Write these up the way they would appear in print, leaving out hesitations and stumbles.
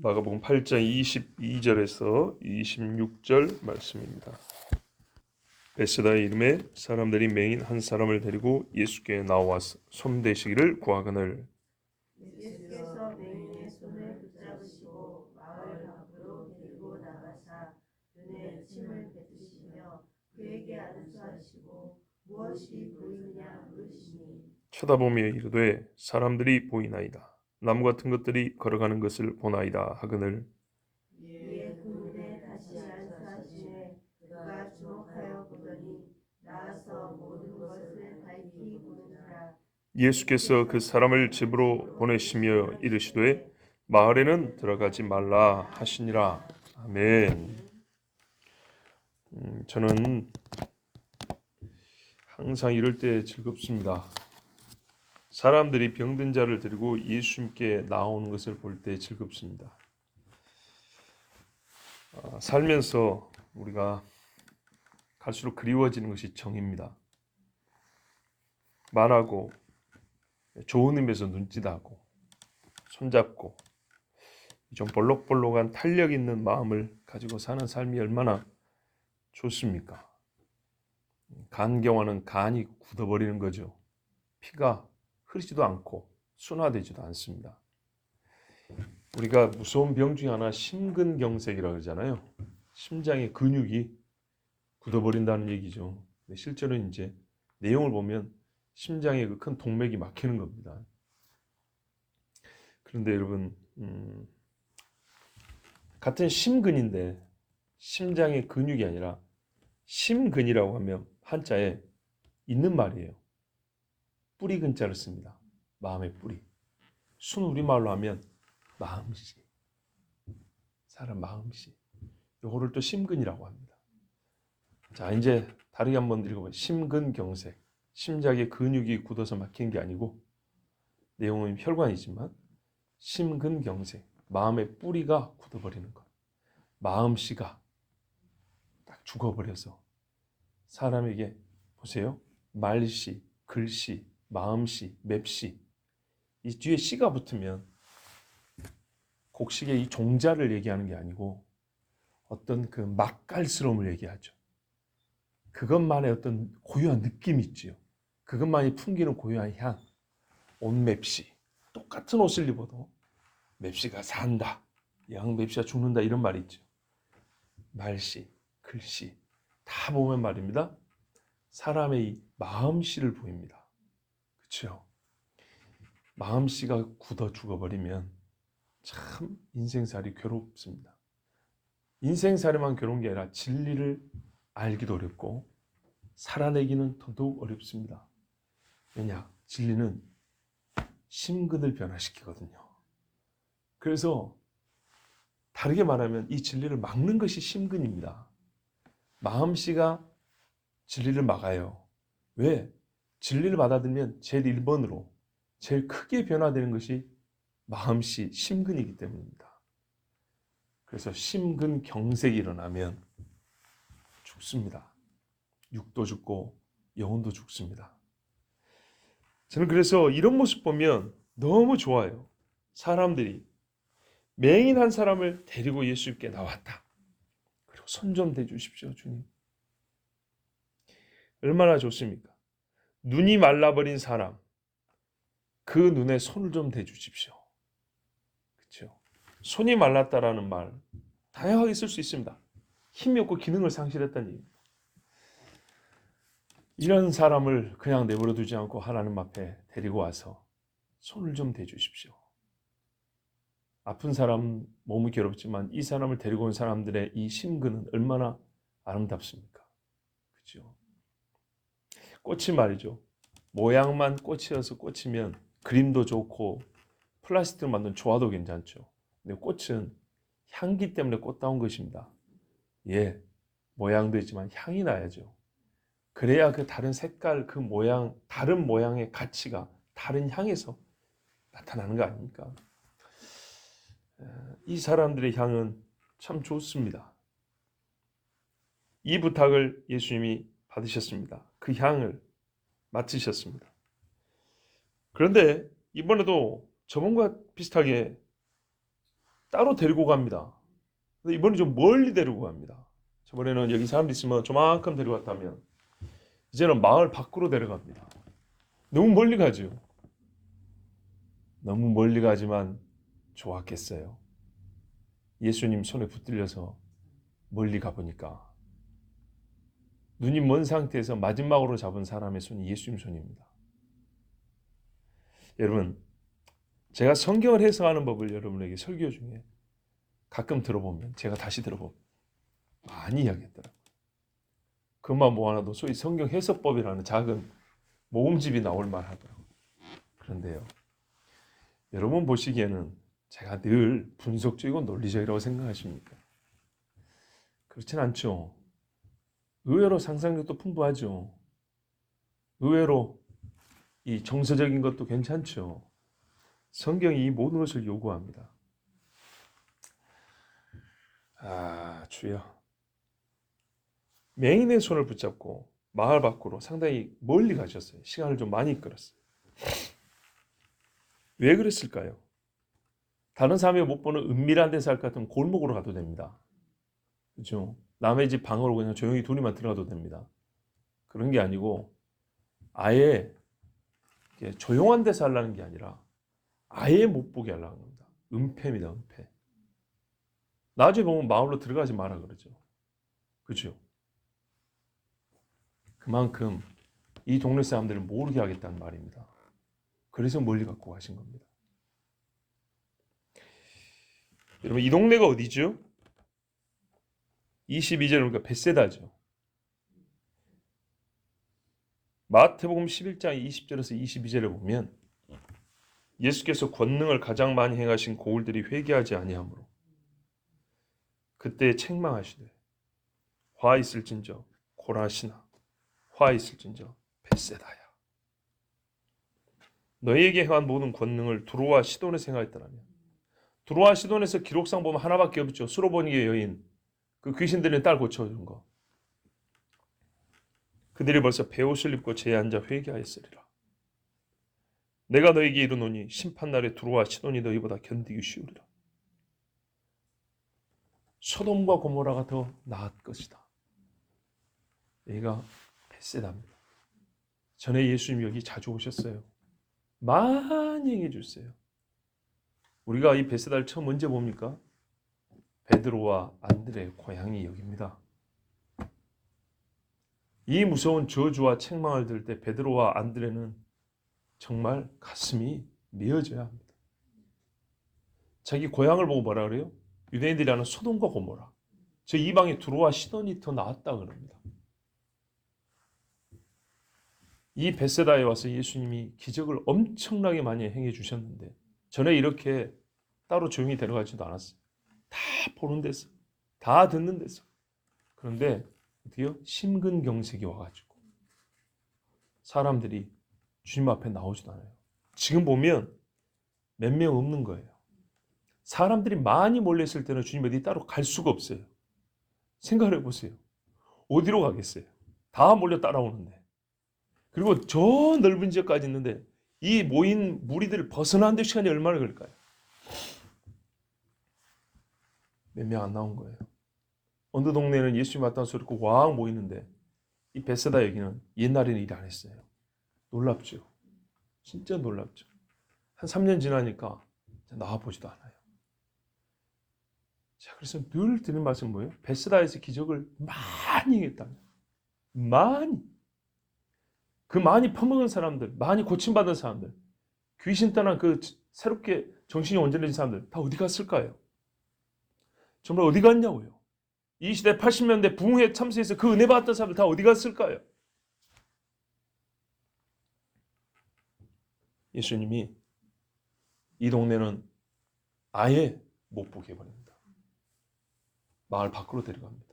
마가복음 8장 22절에서 26절 말씀입니다. 베스다의 이름에 사람들이 맹인 한 사람을 데리고 예수께 나와 손대시기를 구하거늘. 예수께서 맹인의 손을 붙잡으시고 마을 밖으로 데리고 나가사 눈에 침을 뱉으시며 그에게 안수하시고 무엇이 보이느냐 물으시니 쳐다보며 이르되 사람들이 보이나이다. 나무 같은 것들이 걸어가는 것을 보나이다 하거늘. 이에 그 눈에 다시 안수하시매 그가 주목하여 보더니 나아서 모든 것을 밝히 보느니라. 예수께서 그 사람을 집으로 보내시며 이르시되 마을에는 들어가지 말라 하시니라. 아멘. 저는 항상 이럴 때 즐겁습니다. 사람들이 병든 자를 데리고 예수님께 나오는 것을 볼 때 즐겁습니다. 살면서 우리가 갈수록 그리워지는 것이 정입니다. 말하고 좋은 의미에서 눈짓하고 손잡고 좀 볼록볼록한 탄력 있는 마음을 가지고 사는 삶이 얼마나 좋습니까? 간경화는 간이 굳어버리는 거죠. 피가 흐르지도 않고 순화되지도 않습니다. 우리가 무서운 병 중에 하나 심근경색이라고 그러잖아요. 심장의 근육이 굳어버린다는 얘기죠. 근데 실제로 이제 내용을 보면 심장에 그 큰 동맥이 막히는 겁니다. 그런데 여러분, 같은 심근인데 심장의 근육이 아니라 심근이라고 하면 한자에 있는 말이에요. 뿌리 근자를 씁니다. 마음의 뿌리. 순 우리말로 하면 마음씨. 사람 마음씨. 요거를 또 심근이라고 합니다. 자, 이제 다르게 한번 읽어봐요. 심근경색. 심장의 근육이 굳어서 막힌 게 아니고 내용은 혈관이지만 심근경색. 마음의 뿌리가 굳어버리는 것. 마음씨가 딱 죽어버려서 사람에게 보세요. 말씨, 글씨, 마음씨, 맵씨. 이 뒤에 씨가 붙으면 곡식의 이 종자를 얘기하는 게 아니고 어떤 그 맛깔스러움을 얘기하죠. 그것만의 어떤 고유한 느낌이 있지요. 그것만이 풍기는 고유한 향. 옷 맵씨. 똑같은 옷을 입어도 맵씨가 산다. 양 맵씨가 죽는다. 이런 말이 있죠. 말씨, 글씨 다 보면 말입니다. 사람의 이 마음씨를 보입니다. 그렇죠? 마음씨가 굳어 죽어버리면 참 인생살이 괴롭습니다. 인생살이만 괴로운 게 아니라 진리를 알기도 어렵고 살아내기는 더더욱 어렵습니다. 왜냐? 진리는 심근을 변화시키거든요. 그래서 다르게 말하면 이 진리를 막는 것이 심근입니다. 마음씨가 진리를 막아요. 왜? 진리를 받아들면 제일 1번으로 제일 크게 변화되는 것이 마음씨, 심근이기 때문입니다. 그래서 심근경색이 일어나면 죽습니다. 육도 죽고 영혼도 죽습니다. 저는 그래서 이런 모습 보면 너무 좋아요. 사람들이 맹인 한 사람을 데리고 예수님께 나왔다. 그리고 손 좀 대주십시오, 주님. 얼마나 좋습니까? 눈이 말라버린 사람, 그 눈에 손을 좀 대주십시오. 그렇죠? 손이 말랐다라는 말 다양하게 쓸 수 있습니다. 힘이 없고 기능을 상실했다는 얘기입니다. 이런 사람을 그냥 내버려 두지 않고 하나님 앞에 데리고 와서 손을 좀 대주십시오. 아픈 사람 몸이 괴롭지만 이 사람을 데리고 온 사람들의 이 심근은 얼마나 아름답습니까? 그렇죠? 꽃이 말이죠. 모양만 꽃이어서 꽃이면 그림도 좋고 플라스틱으로 만든 조화도 괜찮죠. 근데 꽃은 향기 때문에 꽃다운 것입니다. 예, 모양도 있지만 향이 나야죠. 그래야 그 다른 색깔, 그 모양, 다른 모양의 가치가 다른 향에서 나타나는 거 아닙니까? 이 사람들의 향은 참 좋습니다. 이 부탁을 예수님이 받으셨습니다. 그 향을 맡으셨습니다. 그런데 이번에도 저번과 비슷하게 따로 데리고 갑니다. 근데 이번에 좀 멀리 데리고 갑니다. 저번에는 여기 사람들 있으면 저만큼 데려갔다면 이제는 마을 밖으로 데려갑니다. 너무 멀리 가죠. 너무 멀리 가지만 좋았겠어요. 예수님 손에 붙들려서 멀리 가보니까 눈이 먼 상태에서 마지막으로 잡은 사람의 손이 예수님 손입니다. 여러분, 제가 성경을 해석하는 법을 여러분에게 설교 중에 가끔 들어보면, 제가 다시 들어보면 많이 이야기했더라고요. 그것만 모아놔도 소위 성경 해석법이라는 작은 모음집이 나올 만하더라고요. 그런데요, 여러분 보시기에는 제가 늘 분석적이고 논리적이라고 생각하십니까? 그렇진 않죠. 의외로 상상력도 풍부하죠. 의외로 이 정서적인 것도 괜찮죠. 성경이 이 모든 것을 요구합니다. 주여. 맹인의 손을 붙잡고 마을 밖으로 상당히 멀리 가셨어요. 시간을 좀 많이 끌었어요. 왜 그랬을까요? 다른 사람이 못 보는 은밀한 데서 할 것 같으면 골목으로 가도 됩니다. 그렇죠? 남의 집 방으로 그냥 조용히 둘이만 들어가도 됩니다. 그런 게 아니고 아예 조용한 데서 하려는 게 아니라 아예 못 보게 하려는 겁니다. 은폐입니다. 은폐. 나중에 보면 마을로 들어가지 마라 그러죠. 그렇죠? 그만큼 이 동네 사람들을 모르게 하겠다는 말입니다. 그래서 멀리 갖고 가신 겁니다. 여러분, 이 동네가 어디죠? 22절 보니까 벳세다죠. 마태복음 11장 20절에서 22절에 보면 예수께서 권능을 가장 많이 행하신 고울들이 회개하지 아니하므로 그때 책망하시되 화 있을진저 고라시나 화 있을진저 벳세다야. 너희에게 행한 모든 권능을 두로와 시돈에서 행하였더라면, 두로와 시돈에서 기록상 보면 하나밖에 없죠. 수로보니의 여인, 그 귀신들의 딸 고쳐준 거. 그들이 벌써 베옷을 입고 제에 앉아 회개하였으리라. 내가 너희에게 이르노니 심판날에 두로와 시돈이 너희보다 견디기 쉬우리라. 소돔과 고모라가 더 나을 것이다. 여기가 벳세다입니다. 전에 예수님이 여기 자주 오셨어요. 많이 얘기해 주세요. 우리가 이 벳세다를 처음 언제 봅니까? 베드로와 안드레의 고향이 여기입니다. 이 무서운 저주와 책망을 들을 때 베드로와 안드레는 정말 가슴이 메어져야 합니다. 자기 고향을 보고 뭐라 그래요? 유대인들이 하는 소돔과 고모라. 저 이방에 두로와 시돈이 더 나았다 그럽니다. 이 벳세다에 와서 예수님이 기적을 엄청나게 많이 행해 주셨는데 전에 이렇게 따로 조용히 데려가지도 않았어요. 다 보는 데서, 다 듣는 데서. 그런데 어떻게요? 심근경색이 와가지고 사람들이 주님 앞에 나오지도 않아요. 지금 보면 몇 명 없는 거예요. 사람들이 많이 몰려있을 때는 주님 어디 따로 갈 수가 없어요. 생각을 해보세요. 어디로 가겠어요? 다 몰려 따라오는데. 그리고 저 넓은 지역까지 있는데 이 모인 무리들을 벗어나는데 시간이 얼마나 걸릴까요? 몇 명 안 나온 거예요. 어느 동네는 예수님 왔다는 소리 듣고 왕 모이는데 이 벳세다 여기는 옛날에는 일 안 했어요. 놀랍죠. 진짜 놀랍죠. 한 3년 지나니까 나와보지도 않아요. 자, 그래서 늘 드리는 말씀은 뭐예요? 벳세다에서 기적을 많이 했다. 많이. 그 많이 퍼먹은 사람들, 많이 고침받은 사람들, 귀신 떠난 그 새롭게 정신이 온전해진 사람들 다 어디 갔을까요? 정말 어디 갔냐고요? 이 시대 80년대 부흥회 참새에서 그 은혜 받았던 사람들 다 어디 갔을까요? 예수님이 이 동네는 아예 못 보게 해버립니다. 마을 밖으로 데려갑니다.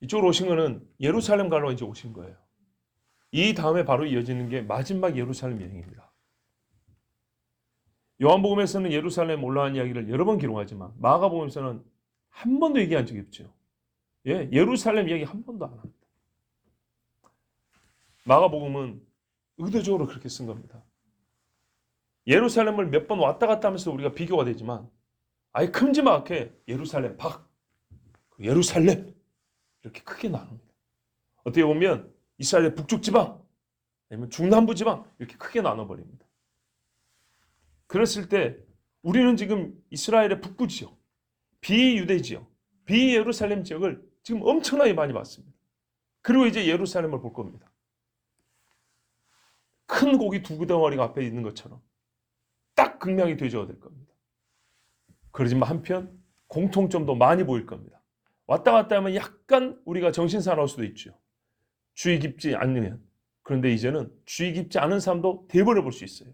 이쪽으로 오신 거는 예루살렘 가러 이제 오신 거예요. 이 다음에 바로 이어지는 게 마지막 예루살렘 여행입니다. 요한복음에서는 예루살렘 올라간 이야기를 여러 번 기록하지만 마가복음에서는 한 번도 얘기한 적이 없죠. 예루살렘 이야기 한 번도 안 합니다. 마가복음은 의도적으로 그렇게 쓴 겁니다. 예루살렘을 몇 번 왔다 갔다 하면서 우리가 비교가 되지만 아예 큼지막하게 예루살렘 밖, 예루살렘 이렇게 크게 나눕니다. 어떻게 보면 이스라엘의 북쪽 지방, 아니면 중남부 지방 이렇게 크게 나눠버립니다. 그랬을 때 우리는 지금 이스라엘의 북부 지역, 비유대 지역, 비예루살렘 지역을 지금 엄청나게 많이 봤습니다. 그리고 이제 예루살렘을 볼 겁니다. 큰 고기 두 덩어리가 앞에 있는 것처럼 딱 극명히 되져야 될 겁니다. 그러지만 한편 공통점도 많이 보일 겁니다. 왔다 갔다 하면 약간 우리가 정신 사나울 수도 있죠. 주의 깊지 않으면. 그런데 이제는 주의 깊지 않은 사람도 대버려 볼 수 있어요.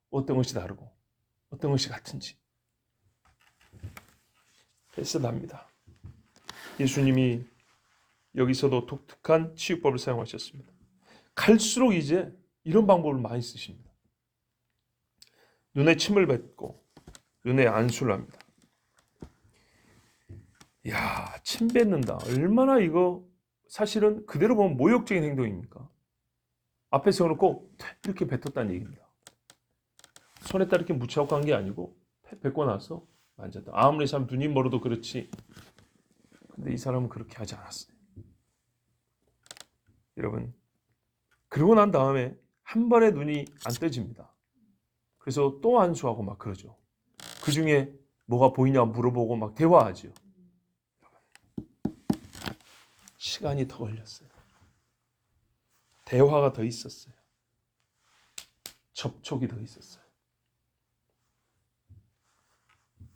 어떤 것이 다르고 어떤 것이 같은지. 패스합니다. 예수님이 여기서도 독특한 치유법을 사용하셨습니다. 갈수록 이제 이런 방법을 많이 쓰십니다. 눈에 침을 뱉고 눈에 안수를 합니다. 이야, 침 뱉는다. 얼마나 이거 사실은 그대로 보면 모욕적인 행동입니까? 앞에 세워놓고 이렇게 뱉었다는 얘기입니다. 손에다 이렇게 묻혀갖고 간 게 아니고 뱉고 나서 만졌다. 아무리 사람 눈이 멀어도 그렇지. 근데 이 사람은 그렇게 하지 않았어요. 여러분, 그러고 난 다음에 한 번에 눈이 안 떠집니다. 그래서 또 안수하고 막 그러죠. 그 중에 뭐가 보이냐 물어보고 막 대화하죠. 시간이 더 걸렸어요. 대화가 더 있었어요. 접촉이 더 있었어요.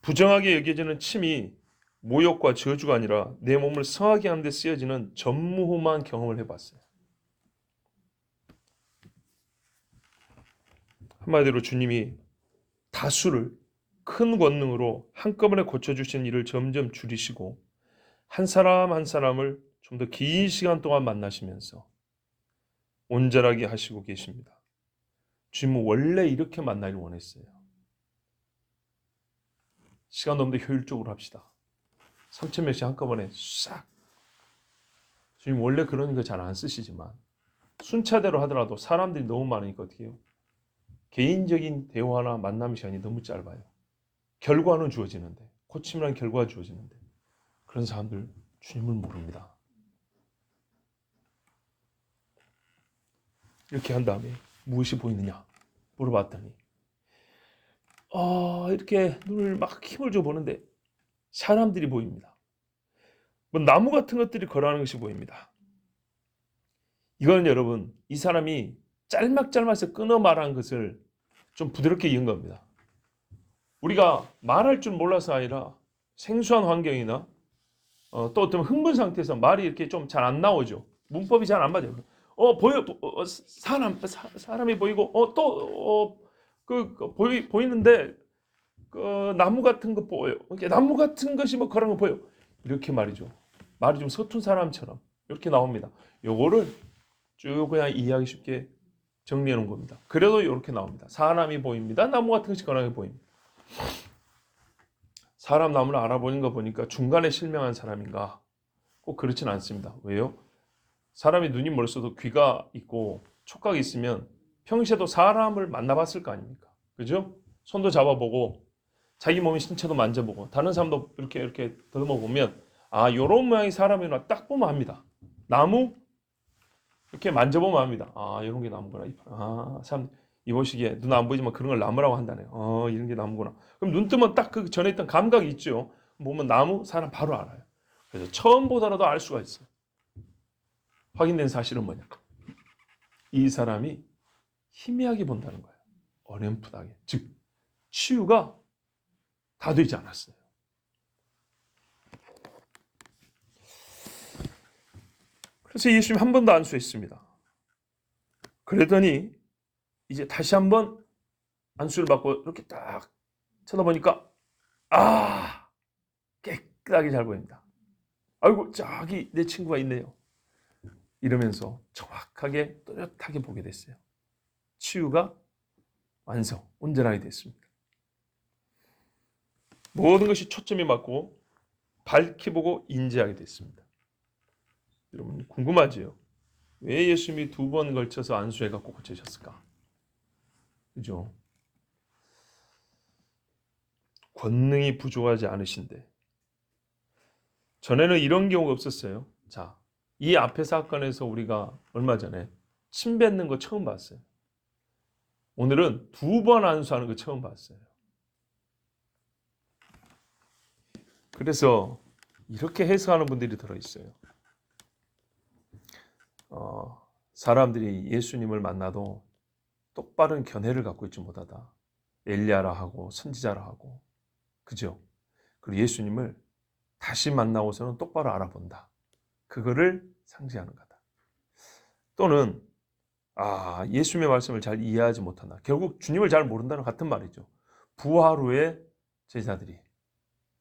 부정하게 여겨지는 침이 모욕과 저주가 아니라 내 몸을 성하게 하는 데 쓰여지는 전무후무한 경험을 해봤어요. 한마디로 주님이 다수를 큰 권능으로 한꺼번에 고쳐주신 일을 점점 줄이시고 한 사람 한 사람을 좀 더 긴 시간 동안 만나시면서 온전하게 하시고 계십니다. 주님은 원래 이렇게 만나길 원했어요. 시간 너무 더 효율적으로 합시다. 3,000명씩 한꺼번에 싹. 주님 원래 그런 거 잘 안 쓰시지만 순차대로 하더라도 사람들이 너무 많으니까 어떻게 해요? 개인적인 대화나 만남 시간이 너무 짧아요. 결과는 주어지는데, 고침이라는 결과가 주어지는데 그런 사람들 주님을 모릅니다. 이렇게 한 다음에 무엇이 보이느냐 물어봤더니 이렇게 눈을 막 힘을 줘 보는데 사람들이 보입니다. 뭐 나무 같은 것들이 걸어가는 것이 보입니다. 이거는 여러분 이 사람이 짤막짤막해서 끊어 말한 것을 좀 부드럽게 이은 겁니다. 우리가 말할 줄 몰라서 아니라 생소한 환경이나 또 어떤 흥분 상태에서 말이 이렇게 좀 잘 안 나오죠. 문법이 잘 안 맞아요. 사람이 보이고 보이는데 나무 같은 거 보여. 나무 같은 것이 뭐 그런 거 보여. 이렇게 말이죠. 말이 좀 서툰 사람처럼 이렇게 나옵니다. 요거를 쭉 그냥 이해하기 쉽게 정리해 놓은 겁니다. 그래도 이렇게 나옵니다. 사람이 보입니다. 나무 같은 것이 거나게 보입니다. 사람 나무를 알아보는 거 보니까 중간에 실명한 사람인가? 꼭 그렇진 않습니다. 왜요? 사람이 눈이 멀어도 귀가 있고 촉각이 있으면 평소에도 사람을 만나봤을 거 아닙니까? 그죠? 손도 잡아보고 자기 몸의 신체도 만져보고 다른 사람도 이렇게 더듬어 보면 요런 모양의 사람이구나 딱 보면 압니다. 나무 이렇게 만져보면 압니다. 이런 게 나무구나. 사람 이보시기에 눈 안 보이지만 그런 걸 나무라고 한다네요. 이런 게 나무구나. 그럼 눈 뜨면 딱 그 전에 있던 감각이 있죠. 보면 나무 사람 바로 알아요. 그래서 처음 보더라도 알 수가 있어요. 확인된 사실은 뭐냐? 이 사람이 희미하게 본다는 거예요. 어렴풋하게. 즉 치유가 다 되지 않았어요. 그래서 예수님이 한 번 더 안수했습니다. 그러더니 이제 다시 한번 안수를 받고 이렇게 딱 쳐다보니까 깨끗하게 잘 보입니다. 아이고 저기 내 친구가 있네요. 이러면서 정확하게 또렷하게 보게 됐어요. 치유가 완성, 온전하게 됐습니다. 모든 것이 초점이 맞고 밝게 보고 인지하게 됐습니다. 여러분 궁금하지요? 왜 예수님이 2번 걸쳐서 안수해갖고 고치셨을까? 그죠? 권능이 부족하지 않으신데. 전에는 이런 경우가 없었어요. 자, 이 앞의 사건에서 우리가 얼마 전에 침 뱉는 거 처음 봤어요. 오늘은 2번 안수하는 거 처음 봤어요. 그래서 이렇게 해석하는 분들이 들어있어요. 사람들이 예수님을 만나도 똑바른 견해를 갖고 있지 못하다. 엘리야라 하고 선지자라 하고, 그죠? 그리고 예수님을 다시 만나고서는 똑바로 알아본다. 그거를 상징하는 거다. 또는 예수님의 말씀을 잘 이해하지 못한다. 결국 주님을 잘 모른다는 같은 말이죠. 부활 후에 제자들이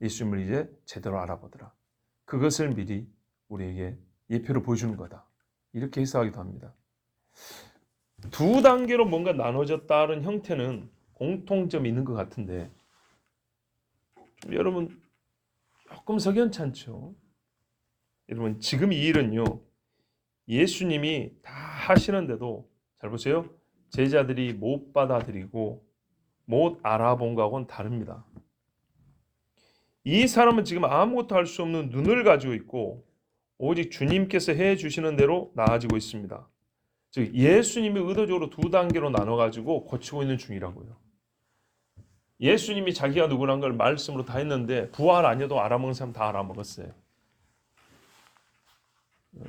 예수님을 이제 제대로 알아보더라. 그것을 미리 우리에게 예표로 보여주는 거다. 이렇게 해석하기도 합니다. 2단계로 뭔가 나눠졌다는 형태는 공통점이 있는 것 같은데 여러분 조금 석연치 않죠? 여러분 지금 이 일은요. 예수님이 다 하시는데도 잘 보세요. 제자들이 못 받아들이고 못 알아본 거하고는 다릅니다. 이 사람은 지금 아무것도 할 수 없는 눈을 가지고 있고 오직 주님께서 해주시는 대로 나아지고 있습니다. 즉 예수님이 의도적으로 2단계로 나눠가지고 고치고 있는 중이라고요. 예수님이 자기가 누구란 걸 말씀으로 다 했는데 부활 아니어도 알아먹은 사람 다 알아먹었어요.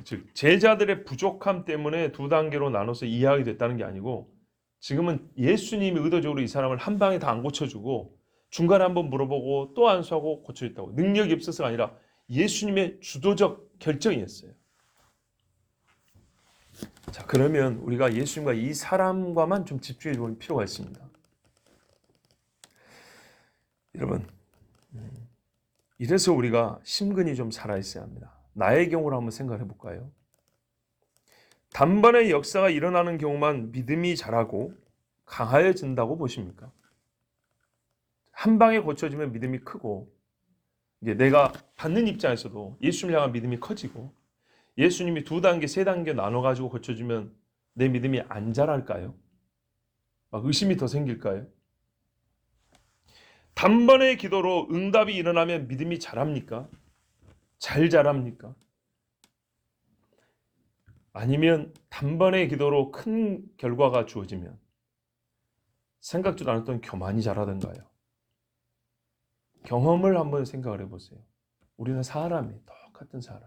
즉 제자들의 부족함 때문에 2단계로 나눠서 이해하게 됐다는 게 아니고 지금은 예수님이 의도적으로 이 사람을 한 방에 다 안 고쳐주고 중간에 한번 물어보고 또 안수하고 고쳐줬다고. 능력이 없어서가 아니라 예수님의 주도적 결정이었어요. 자, 그러면 우리가 예수님과 이 사람과만 좀 집중해 볼 필요가 있습니다. 여러분, 이래서 우리가 심근이 좀 살아있어야 합니다. 나의 경우를 한번 생각해 볼까요? 단번에 역사가 일어나는 경우만 믿음이 자라고 강하여진다고 보십니까? 한 방에 고쳐지면 믿음이 크고 이게 내가 받는 입장에서도 예수님을 향한 믿음이 커지고 예수님이 2단계, 3단계 나눠가지고 고쳐주면 내 믿음이 안 자랄까요? 막 의심이 더 생길까요? 단번의 기도로 응답이 일어나면 믿음이 자랍니까? 잘 자랍니까? 아니면 단번의 기도로 큰 결과가 주어지면 생각지도 않았던 교만이 자라던가요? 경험을 한번 생각을 해보세요. 우리는 사람이 똑같은 사람.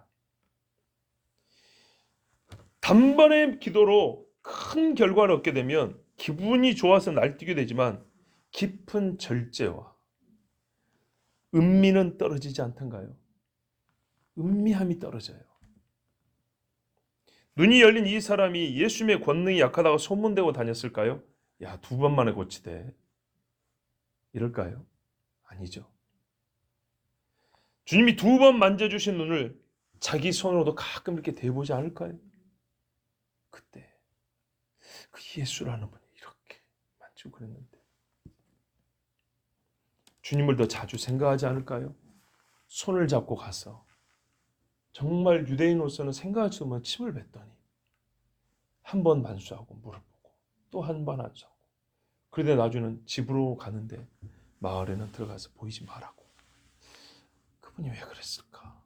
단번의 기도로 큰 결과를 얻게 되면 기분이 좋아서 날뛰게 되지만 깊은 절제와 은미는 떨어지지 않던가요? 은미함이 떨어져요. 눈이 열린 이 사람이 예수님의 권능이 약하다고 소문대고 다녔을까요? 야, 2번 만에 고치대. 이럴까요? 아니죠. 주님이 2번 만져주신 눈을 자기 손으로도 가끔 이렇게 대보지 않을까요? 그때 그 예수라는 분이 이렇게 만지고 그랬는데 주님을 더 자주 생각하지 않을까요? 손을 잡고 가서 정말 유대인으로서는 생각하지도 못한 침을 뱉더니 한 번 반수하고 물을 보고 또 한 번 안수하고 그런데 나중에는 집으로 가는데 마을에는 들어가서 보이지 말라고. 그분이 왜 그랬을까?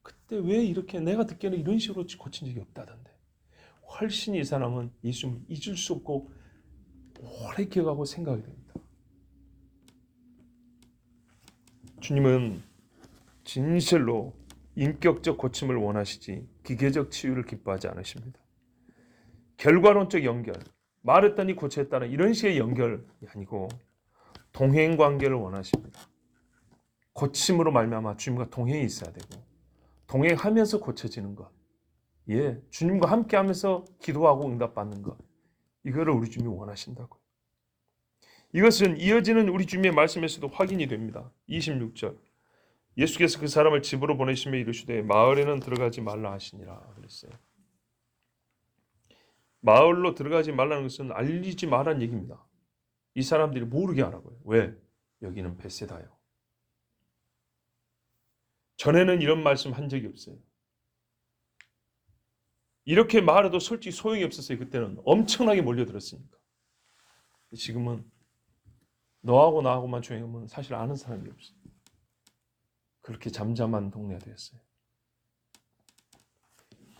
그때 왜 이렇게 내가 듣기에는 이런 식으로 고친 적이 없다던데 훨씬 이 사람은 예수님을 잊을 수 없고 오래 기억하고 생각이 됩니다. 주님은 진실로 인격적 고침을 원하시지 기계적 치유를 기뻐하지 않으십니다. 결과론적 연결, 말했더니 고쳤다는 이런 식의 연결이 아니고 동행관계를 원하십니다. 고침으로 말미암아 주님과 동행이 있어야 되고 동행하면서 고쳐지는 것. 예, 주님과 함께하면서 기도하고 응답받는 것. 이거를 우리 주님이 원하신다고요. 이것은 이어지는 우리 주님의 말씀에서도 확인이 됩니다. 26절. 예수께서 그 사람을 집으로 보내시며 이르시되 마을에는 들어가지 말라 하시니라 그랬어요. 마을로 들어가지 말라는 것은 알리지 말라는 얘기입니다. 이 사람들이 모르게 하라고요. 왜? 여기는 벳세다요. 전에는 이런 말씀 한 적이 없어요. 이렇게 말해도 솔직히 소용이 없었어요. 그때는 엄청나게 몰려들었으니까. 지금은 너하고 나하고만 조용히 하면 사실 아는 사람이 없어요. 그렇게 잠잠한 동네가 되었어요.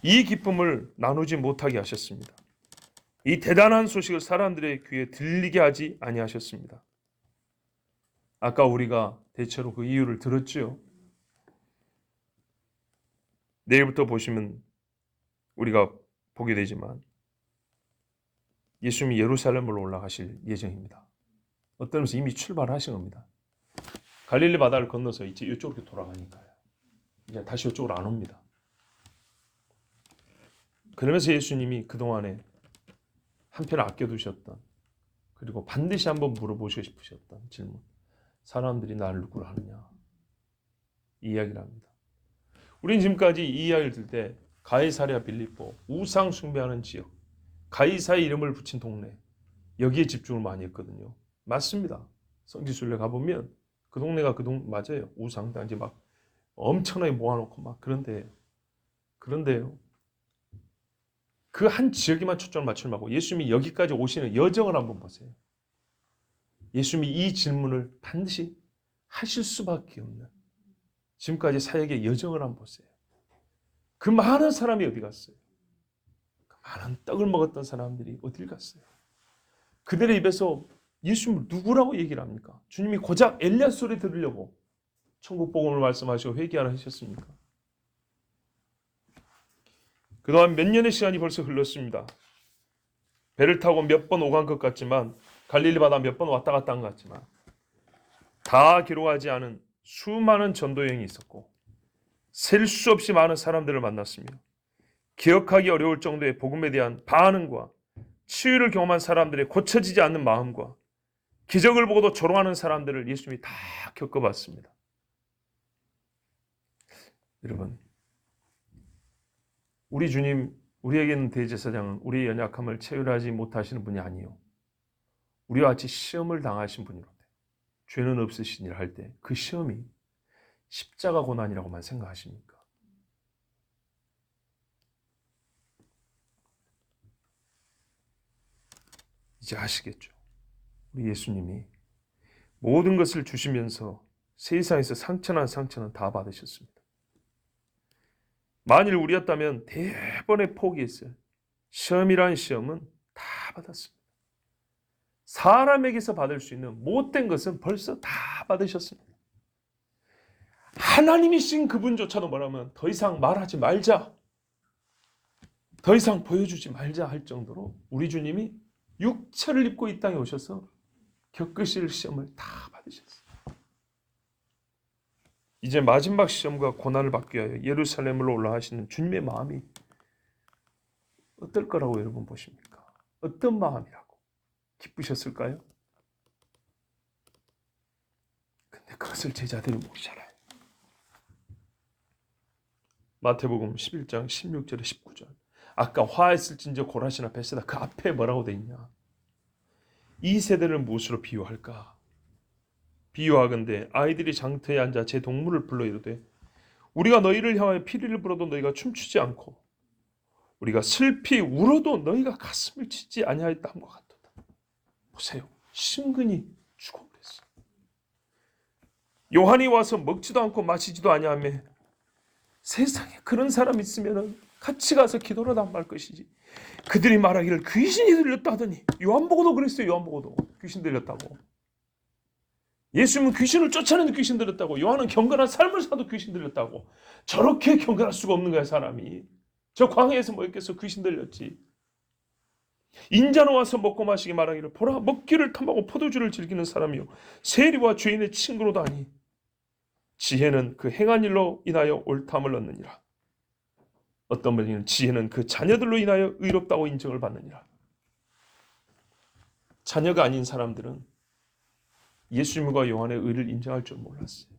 이 기쁨을 나누지 못하게 하셨습니다. 이 대단한 소식을 사람들의 귀에 들리게 하지 아니하셨습니다. 아까 우리가 대체로 그 이유를 들었죠. 내일부터 보시면 우리가 보게 되지만 예수님이 예루살렘으로 올라가실 예정입니다. 어떤 면에서 이미 출발하신 겁니다. 갈릴리 바다를 건너서 이제 이쪽으로 돌아가니까요. 이제 다시 이쪽으로 안 옵니다. 그러면서 예수님이 그동안에 한편 아껴두셨던, 그리고 반드시 한번 물어보시고 싶으셨던 질문, 사람들이 나를 누구로 하느냐, 이 이야기를 합니다. 우리는 지금까지 이 이야기를 들 때 가이사랴 빌립보, 우상 숭배하는 지역, 가이사의 이름을 붙인 동네, 여기에 집중을 많이 했거든요. 맞습니다. 성지순례 가보면 그 동네가 그 동네 맞아요. 우상당 이제 막 엄청나게 모아놓고 막 그런데요. 그 한 지역에만 초점을 맞추지 말고 예수님이 여기까지 오시는 여정을 한번 보세요. 예수님이 이 질문을 반드시 하실 수밖에 없는 지금까지 사역의 여정을 한번 보세요. 그 많은 사람이 어디 갔어요? 그 많은 떡을 먹었던 사람들이 어딜 갔어요? 그들의 입에서 예수님을 누구라고 얘기를 합니까? 주님이 고작 엘리야 소리 들으려고 천국 복음을 말씀하시고 회개하라 하셨습니까? 그동안 몇 년의 시간이 벌써 흘렀습니다. 배를 타고 몇 번 오간 것 같지만, 갈릴리 바다 몇 번 왔다 갔다 한 것 같지만, 다 기록하지 않은 수많은 전도 여행이 있었고 셀 수 없이 많은 사람들을 만났으며 기억하기 어려울 정도의 복음에 대한 반응과 치유를 경험한 사람들의 고쳐지지 않는 마음과 기적을 보고도 조롱하는 사람들을 예수님이 다 겪어봤습니다. 여러분, 우리 주님, 우리에게는 대제사장은 우리의 연약함을 체휼하지 못하시는 분이 아니요, 우리와 같이 시험을 당하신 분이로되 죄는 없으시니라 할 때 그 시험이 십자가 고난이라고만 생각하십니까? 이제 아시겠죠? 우리 예수님이 모든 것을 주시면서 세상에서 상처난 상처는 다 받으셨습니다. 만일 우리였다면 대번에 포기했어요. 시험이란 시험은 다 받았습니다. 사람에게서 받을 수 있는 못된 것은 벌써 다 받으셨습니다. 하나님이신 그분조차도 뭐라면 더 이상 말하지 말자, 더 이상 보여주지 말자 할 정도로 우리 주님이 육체를 입고 이 땅에 오셔서 겪으실 시험을 다 받으셨어요. 이제 마지막 시험과 고난을 받기 위하여 예루살렘으로 올라가시는 주님의 마음이 어떨 거라고 여러분 보십니까? 어떤 마음이라고? 기쁘셨을까요? 근데 그것을 제자들이 모르잖아요. 마태복음 11장 16절에 19절. 아까 화했을진저 고라시나 베세다 그 앞에 뭐라고 돼 있냐? 이 세대를 무엇으로 비유할까? 비유하건대 아이들이 장터에 앉아 제 동물을 불러 이르되 우리가 너희를 향하여 피리를 불어도 너희가 춤추지 않고 우리가 슬피 울어도 너희가 가슴을 치지 아니하였다 함과 같도다. 보세요. 심근이 죽어버렸어. 요한이 와서 먹지도 않고 마시지도 아니하며 세상에 그런 사람 있으면 같이 가서 기도를 말 것이지. 그들이 말하기를 귀신이 들렸다 하더니 요한보고도 그랬어요. 요한보고도 귀신 들렸다고. 예수님은 귀신을 쫓아내는 귀신 들렸다고. 요한은 경건한 삶을 사도 귀신 들렸다고. 저렇게 경건할 수가 없는 거야 사람이. 저 광야에서 뭐 했겠어. 귀신 들렸지. 인자는 와서 먹고 마시기 말하기를 보라 먹기를 탐하고 포도주를 즐기는 사람이요 세리와 죄인의 친구로도 아니 지혜는 그 행한 일로 인하여 옳담을 얻느니라. 어떤 분은 지혜는 그 자녀들로 인하여 의롭다고 인정을 받느니라. 자녀가 아닌 사람들은 예수님과 요한의 의를 인정할 줄 몰랐어요.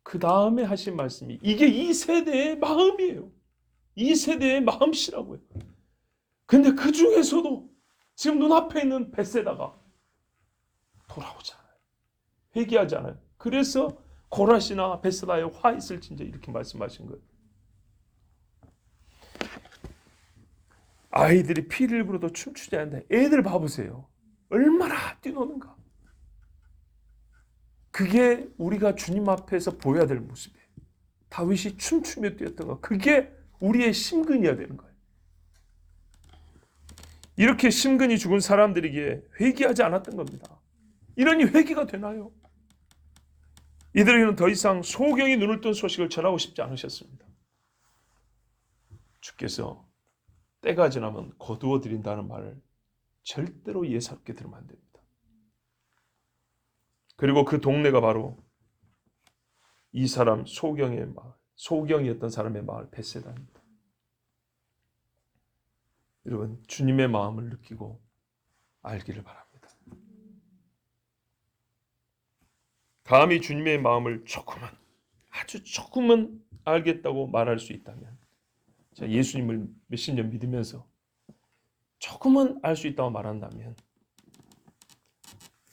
그 다음에 하신 말씀이 이게 이 세대의 마음이에요. 이 세대의 마음씨라고요. 근데 그 중에서도 지금 눈앞에 있는 벳세다가 돌아오지 않아요. 회개하지 않아요. 그래서 고라시나 벳세다에 화 있을진저 이렇게 말씀하신 거예요. 아이들이 피를 불어도 춤추지 않는다. 애들 봐보세요. 얼마나 뛰노는가. 그게 우리가 주님 앞에서 보여야 될 모습이에요. 다윗이 춤추며 뛰었던 것, 그게 우리의 심근이어야 되는 거예요. 이렇게 심근이 죽은 사람들에게 회개하지 않았던 겁니다. 이러니 회개가 되나요? 이들에게는 더 이상 소경이 눈을 뜬 소식을 전하고 싶지 않으셨습니다. 주께서 때가 지나면 거두어 드린다는 말을 절대로 예사롭게 들으면 안 됩니다. 그리고 그 동네가 바로 이 사람 소경의 마을, 소경이었던 사람의 마을 벳세다입니다. 여러분, 주님의 마음을 느끼고 알기를 바랍니다. 감히 주님의 마음을 조금은, 아주 조금은 알겠다고 말할 수 있다면, 제가 예수님을 몇십 년 믿으면서 조금은 알 수 있다고 말한다면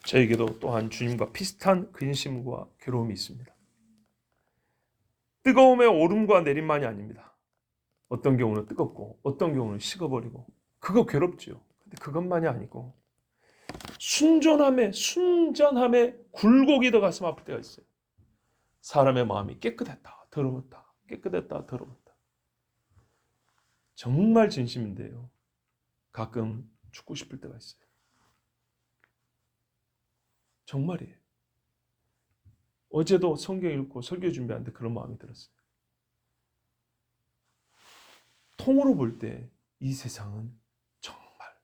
저에게도 또한 주님과 비슷한 근심과 괴로움이 있습니다. 뜨거움의 오름과 내림만이 아닙니다. 어떤 경우는 뜨겁고 어떤 경우는 식어버리고, 그거 괴롭죠. 근데 그것만이 아니고 순전함에 굴곡이 더 가슴 아플 때가 있어요. 사람의 마음이 깨끗했다 더러웠다, 깨끗했다 더러웠다. 정말 진심인데요, 가끔 죽고 싶을 때가 있어요. 정말이에요. 어제도 성경 읽고 설교 준비하는데 그런 마음이 들었어요. 통으로 볼 때 이 세상은 정말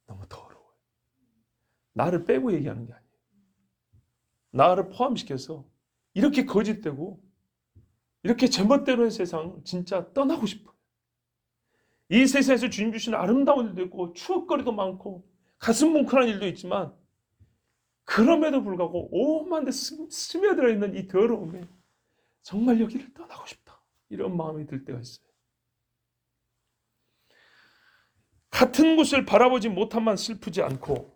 너무 더러워요. 나를 빼고 얘기하는 게 아니에요. 나를 포함시켜서 이렇게 거짓되고 이렇게 제멋대로인 세상을 진짜 떠나고 싶어요. 이 세상에서 주님 주신 아름다운 일도 있고 추억거리도 많고 가슴 뭉클한 일도 있지만, 그럼에도 불구하고 오만 데 스며들어 있는 이 더러움에 정말 여기를 떠나고 싶다, 이런 마음이 들 때가 있어요. 같은 곳을 바라보지 못함만 슬프지 않고,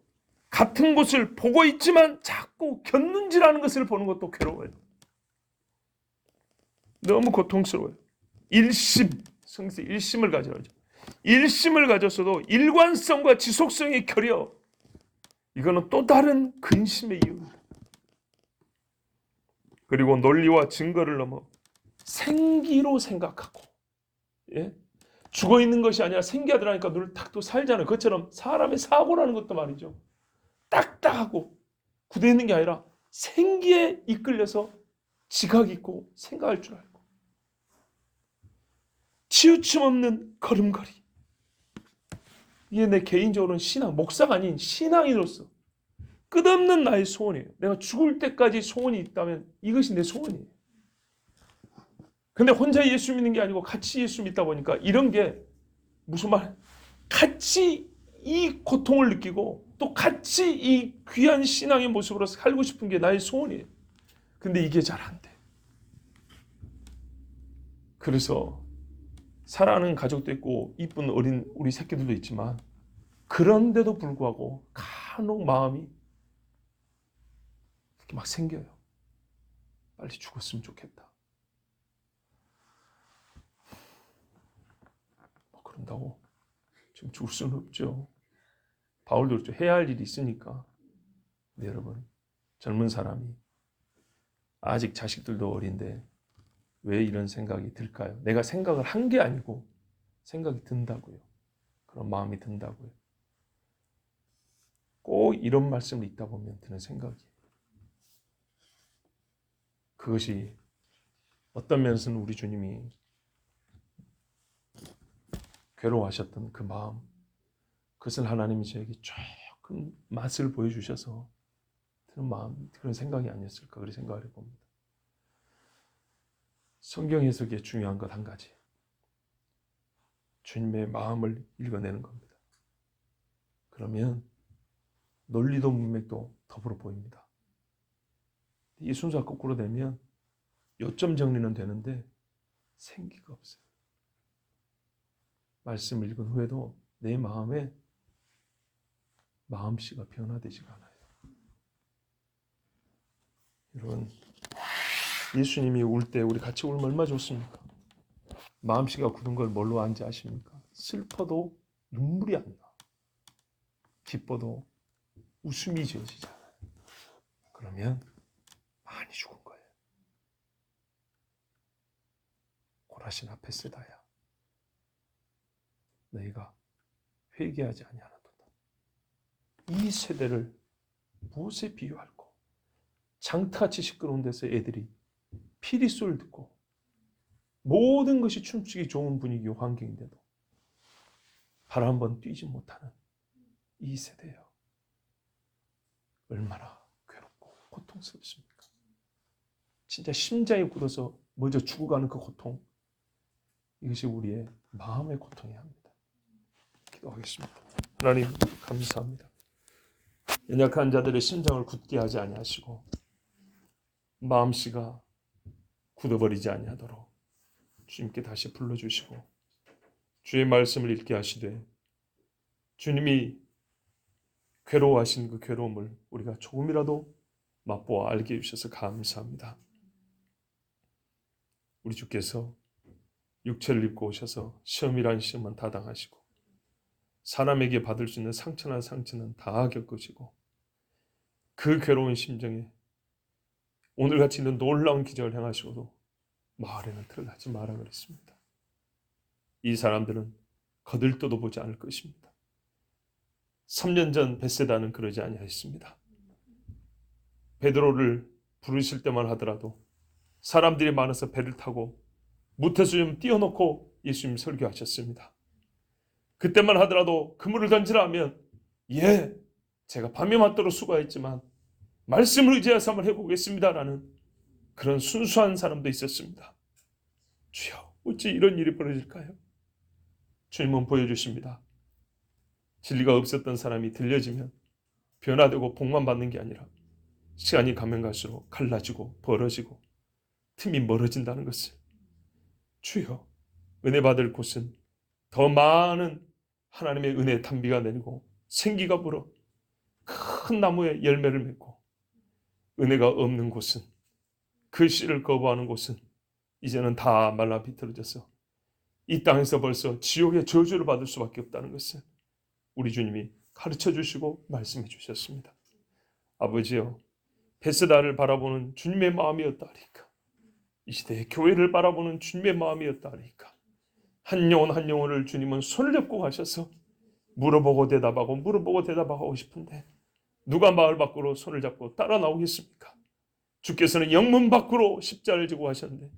같은 곳을 보고 있지만 자꾸 곁눈질하는 것을 보는 것도 괴로워요. 너무 고통스러워요. 성경에서 일심을 가져야죠. 일심을 가졌어도 일관성과 지속성이 결여, 이거는 또 다른 근심의 이유입니다. 그리고 논리와 증거를 넘어 생기로 생각하고, 죽어 있는 것이 아니라 생기하더라니까 눈을 탁 또 살잖아요. 그것처럼 사람의 사고라는 것도 말이죠, 딱딱하고 굳어 있는 게 아니라 생기에 이끌려서 지각 있고 생각할 줄 알고, 치우침 없는 걸음걸이. 이게 내 개인적으로는 신앙, 목사가 아닌 신앙인으로서 끝없는 나의 소원이에요. 내가 죽을 때까지 소원이 있다면 이것이 내 소원이에요. 근데 혼자 예수 믿는 게 아니고 같이 예수 믿다 보니까 이런 게 무슨 말, 같이 이 고통을 느끼고 또 같이 이 귀한 신앙의 모습으로 살고 싶은 게 나의 소원이에요. 근데 이게 잘 안 돼. 그래서 사랑하는 가족도 있고 이쁜 어린 우리 새끼들도 있지만, 그런데도 불구하고 간혹 마음이 이렇게 막 생겨요. 빨리 죽었으면 좋겠다. 뭐 그런다고 지금 죽을 수는 없죠. 바울도 그렇죠. 해야 할 일이 있으니까. 근데 여러분, 젊은 사람이 아직 자식들도 어린데 왜 이런 생각이 들까요? 내가 생각을 한 게 아니고 생각이 든다고요. 그런 마음이 든다고요. 꼭 이런 말씀을 읽다 보면 드는 생각이, 그것이 어떤 면에서는 우리 주님이 괴로워하셨던 그 마음, 그것을 하나님이 저에게 조금 맛을 보여주셔서 드는 마음, 그런 생각이 아니었을까, 그렇게 생각을 해봅니다. 성경 해석에 중요한 것 한 가지, 주님의 마음을 읽어내는 겁니다. 그러면 논리도 문맥도 더불어 보입니다. 이 순서가 거꾸로 되면 요점 정리는 되는데 생기가 없어요. 말씀을 읽은 후에도 내 마음에 마음씨가 변화되지가 않아요. 여러분, 예수님이 울 때 우리 같이 울면 얼마나 좋습니까? 마음씨가 굳은 걸 뭘로 안지 아십니까? 슬퍼도 눈물이 안 나. 기뻐도 웃음이 지어지잖아요. 그러면 많이 죽은 거예요. 고라시나 베세다야, 너희가 회개하지 아니하나도다. 이 세대를 무엇에 비유할꼬? 장터같이 시끄러운 데서 애들이 피리 소리를 듣고 모든 것이 춤추기 좋은 분위기 환경인데도 발 한 번 뛰지 못하는 이 세대요. 얼마나 괴롭고 고통스럽습니까? 진짜 심장이 굳어서 먼저 죽어가는 그 고통, 이것이 우리의 마음의 고통이야 합니다. 기도하겠습니다. 하나님 감사합니다. 연약한 자들의 심장을 굳게 하지 아니하시고 마음씨가 굳어버리지 아니하도록 주님께 다시 불러주시고 주의 말씀을 읽게 하시되 주님이 괴로워하신 그 괴로움을 우리가 조금이라도 맛보아 알게 해주셔서 감사합니다. 우리 주께서 육체를 입고 오셔서 시험이란 시험은 다 당하시고 사람에게 받을 수 있는 상처나 상처는 다 겪으시고 그 괴로운 심정에 오늘같이 있는 놀라운 기적을 행하시고도 마을에는 들어가지 마라 그랬습니다. 이 사람들은 거들떠도 보지 않을 것입니다. 3년 전 벳세다는 그러지 아니하였습니다. 베드로를 부르실 때만 하더라도 사람들이 많아서 배를 타고 무태수 좀 띄워놓고 예수님 설교하셨습니다. 그때만 하더라도 그물을 던지라 하면 예, 제가 밤에 맞도록 수고했지만 말씀을 의지해서 한번 해보겠습니다라는 그런 순수한 사람도 있었습니다. 주여, 어찌 이런 일이 벌어질까요? 주님은 보여주십니다. 진리가 없었던 사람이 들려지면 변화되고 복만 받는 게 아니라 시간이 가면 갈수록 갈라지고 벌어지고 틈이 멀어진다는 것을, 주여, 은혜 받을 곳은 더 많은 하나님의 은혜의 단비가 내리고 생기가 불어 큰 나무에 열매를 맺고, 은혜가 없는 곳은, 그 씨를 거부하는 곳은 이제는 다 말라 비틀어져서 이 땅에서 벌써 지옥의 저주를 받을 수밖에 없다는 것을 우리 주님이 가르쳐 주시고 말씀해 주셨습니다. 아버지여, 베스다를 바라보는 주님의 마음이었다니까, 이 시대의 교회를 바라보는 주님의 마음이었다니까, 한 영혼 한 영혼을 주님은 손을 잡고 가셔서 물어보고 대답하고 물어보고 대답하고 싶은데 누가 마을 밖으로 손을 잡고 따라 나오겠습니까? 주께서는 영문 밖으로 십자를 지고 하셨는데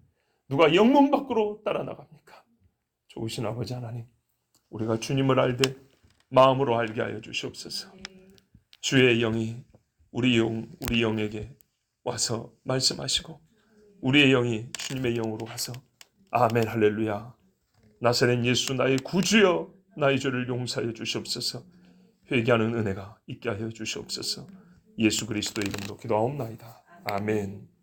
누가 영문 밖으로 따라 나갑니까? 좋으신 아버지 하나님, 우리가 주님을 알되 마음으로 알게 하여 주시옵소서. 주의 영이 우리 영에게 와서 말씀하시고 우리의 영이 주님의 영으로 가서 아멘 할렐루야, 나사렛 예수 나의 구주여 나의 죄를 용서하여 주시옵소서. 회개하는 은혜가 있게 하여 주시옵소서. 예수 그리스도의 이름으로 기도하옵나이다. 아멘.